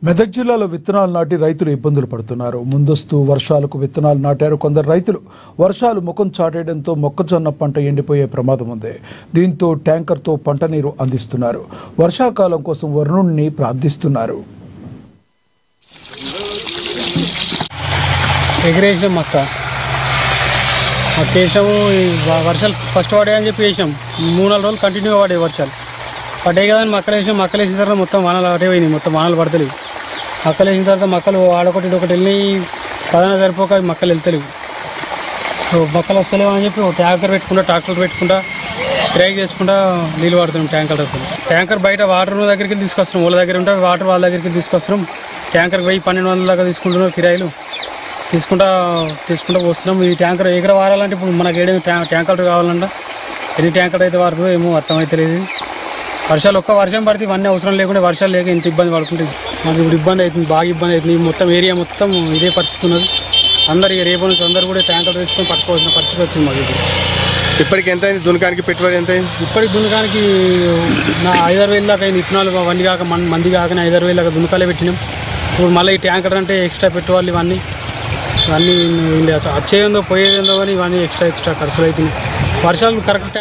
మెదక్ జిల్లాలో విత్తనాలు నాటి రైతులు ఇబ్బందులు పడుతున్నారు. ముందస్తు వర్షాలకు విత్తనాలు నాటారు కొందరు రైతులు. వర్షాలు ముఖం చాటేయడంతో మొక్కజొన్న పంట ఎండిపోయే ప్రమాదం ఉంది. దీంతో ట్యాంకర్తో పంట నీరు అందిస్తున్నారు. వర్షాకాలం కోసం వరుణుడిని ప్రార్థిస్తున్నారు. ఎగిరేసాం మక్క వేసాము. వర్షాలు ఫస్ట్ పడాయని చెప్పి వేసాం. 3-4 రోజులు కంటిన్యూగా పడాయి వర్షాలు. పడ్డాయి కదా అని మక్కలు వేసాం. మక్కలు వేసిన తర్వాత మొత్తం వానలు అటే పోయినాయి. మొత్తం వానలు పడతలేవు. మక్కలు వేసిన తర్వాత మక్కలు ఆడొకటి ఇదొకటి వెళ్ళి పదన సరిపోక మక్కలు వెళ్తలేవు. మక్కలు వస్తలేవు అని చెప్పి ట్యాంకర్ పెట్టుకుంటా కిరాయి చేసుకుంటా నీళ్ళు వాడుతున్నాం. ట్యాంకర్ బయట వాటర్ దగ్గరికి తీసుకొస్తున్నాం. వాళ్ళ దగ్గర ఉంటే వాటర్ వాళ్ళ దగ్గరికి తీసుకొస్తున్నాం. ట్యాంకర్కి పోయి 1200 దాకా తీసుకుంటున్నాం కిరాయిలు. తీసుకుంటా వస్తున్నాం. ఈ ట్యాంకర్ ఎగర వారాలంటే ఇప్పుడు మనకి ఏడేమి ట్యాంకర్లు కావాలంట. ఎన్ని ట్యాంకర్ అయితే వాడుతుందో ఏమో అర్థమైతలేదు. వర్షాలు ఒక్క వర్షం పడితే ఇవన్నీ అవసరం లేకుండా వర్షాలు లేక ఇంత ఇబ్బంది పడుతుంటుంది. మాకు ఇప్పుడు ఇబ్బంది అవుతుంది, బాగా ఇబ్బంది అవుతుంది. మొత్తం ఏరియా మొత్తం ఇదే పరిస్థితి ఉన్నది. అందరు రేపు నుంచి అందరూ కూడా ట్యాంకర్ తెచ్చుకొని పట్టుకోవాల్సిన పరిస్థితి వచ్చింది మాకు. ఇప్పటికి ఎంత అయింది? దున్నకానికి పెట్టుబడి ఎంత అయింది? ఇప్పటికి దున్నకానికి 5,000 దాకా అయింది. విత్తనాలు మంది కాక 5,000 దాకా దున్నకాలే పెట్టినాం. ఇప్పుడు మళ్ళీ ఈ ట్యాంకర్ అంటే ఎక్స్ట్రా పెట్టుకోవాలి. ఇవన్నీ వచ్చేందో పోయేదేందో కానీ ఇవన్నీ ఎక్స్ట్రా ఖర్చులు అవుతున్నాయి. వర్షాలు కరెక్ట్